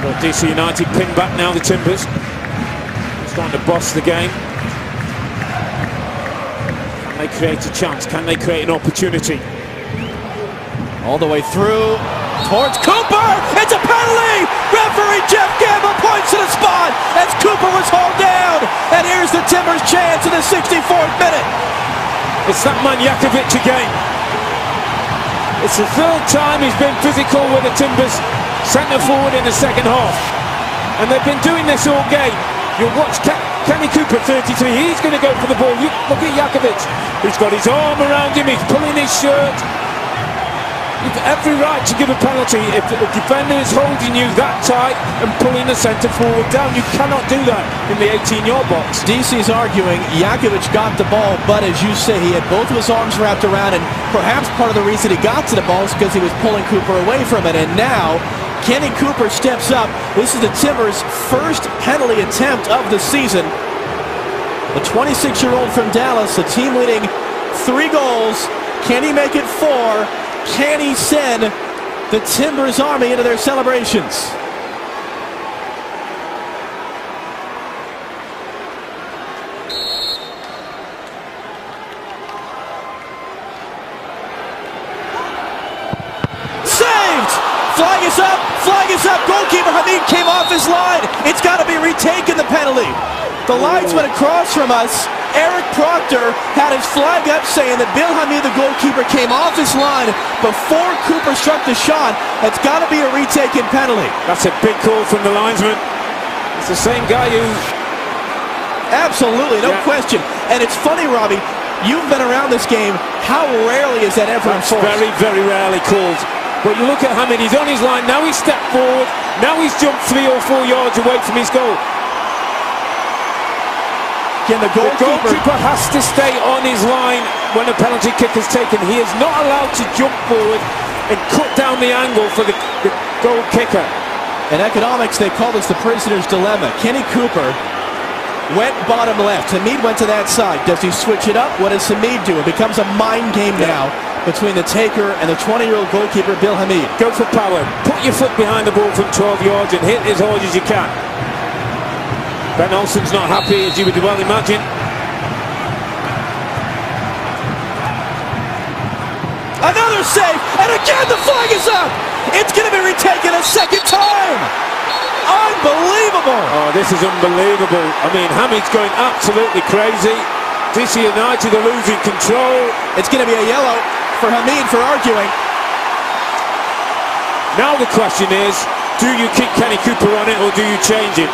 Got DC United pinned back now, the Timbers. Starting to boss the game. Can they create a chance? Can they create an opportunity? All the way through towards Cooper. It's a penalty. Referee Jeff Gamble points to the spot as Cooper was hauled down. And here's the Timbers' chance in the 64th minute. It's that man Jakovic again. It's the third time he's been physical with the Timbers centre forward in the second half. And they've been doing this all game. You'll watch Kenny Cooper, 33, he's going to go for the ball. Look at Jakovic. He's got his arm around him, he's pulling his shirt. You've every right to give a penalty if the defender is holding you that tight and pulling the centre forward down. You cannot do that in the 18-yard box. DC's arguing Jakovic got the ball, but as you say, he had both of his arms wrapped around, and perhaps part of the reason he got to the ball is because he was pulling Cooper away from it. And now Kenny Cooper steps up. This is the Timbers' first penalty attempt of the season. The 26-year-old from Dallas, the team leading 3 goals. Can he make it 4? Can he send the Timbers Army into their celebrations? Saved! Flag is up! Flag is up! Goalkeeper Hamid came off his line. It's got to be retaken, the penalty. The linesman across from us, Eric Proctor, had his flag up saying that Bill Hamid, the goalkeeper, came off his line before Cooper struck the shot. It's got to be a retaken penalty. That's a big call from the linesman. It's the same guy who... Absolutely, no question. And it's funny, Robbie, you've been around this game. How rarely is that ever enforced? Very, very rarely called. But you look at Hamid, he's on his line. Now he's stepped forward. Now he's jumped 3 or 4 yards away from his goal. Again, the goalkeeper has to stay on his line when a penalty kick is taken. He is not allowed to jump forward and cut down the angle for the goal kicker. In economics, they call this the prisoner's dilemma. Kenny Cooper went bottom left. Hamid went to that side. Does he switch it up? What does Hamid do? It becomes a mind game now between the taker and the 20-year-old goalkeeper, Bill Hamid. Go for power. Put your foot behind the ball from 12 yards and hit as hard as you can. Ben Olsen's not happy, as you would well imagine. Another save, and again the flag is up! It's going to be retaken a second time! Unbelievable! Oh, this is unbelievable. I mean, Hamid's going absolutely crazy. DC United are losing control. It's going to be a yellow for Hamid for arguing. Now the question is, do you keep Kenny Cooper on it or do you change it?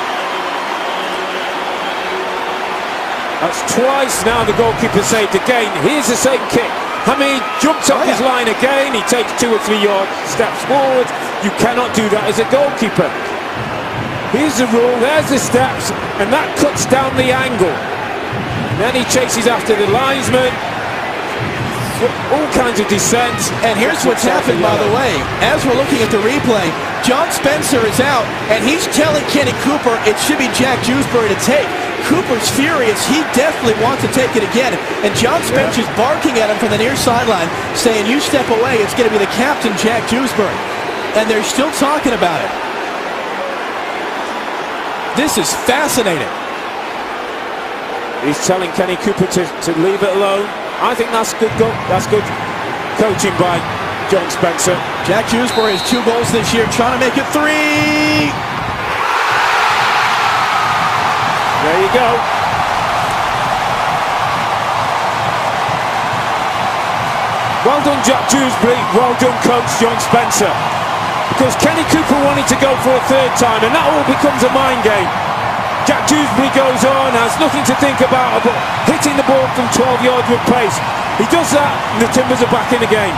That's twice now the goalkeeper saved again. Here's the same kick. Hamid jumps off his line again. He takes 2 or 3 yard steps forward. You cannot do that as a goalkeeper. Here's the rule. There's the steps. And that cuts down the angle. Then he chases after the linesman. All kinds of descent. And here's what's happened, by the way. As we're looking at the replay, John Spencer is out, and he's telling Kenny Cooper it should be Jack Dewsbury to take. Cooper's furious. He definitely wants to take it again. And John Spencer's barking at him from the near sideline, saying, you step away, it's going to be the captain, Jack Dewsbury. And they're still talking about it. This is fascinating. He's telling Kenny Cooper to leave it alone. I think that's good. That's good coaching by John Spencer. Jack Dewsbury has 2 goals this year, trying to make it 3. There you go. Well done, Jack Dewsbury. Well done, coach John Spencer. Because Kenny Cooper wanted to go for a 3rd time, and that all becomes a mind game. Jack Dewsbury goes on, has nothing to think about but hitting the ball from 12 yards with pace. He does that, and the Timbers are back in the game.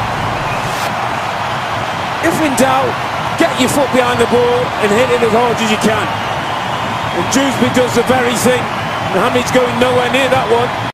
If in doubt, get your foot behind the ball and hit it as hard as you can. And Dewsbury does the very thing. And Hamid's going nowhere near that one.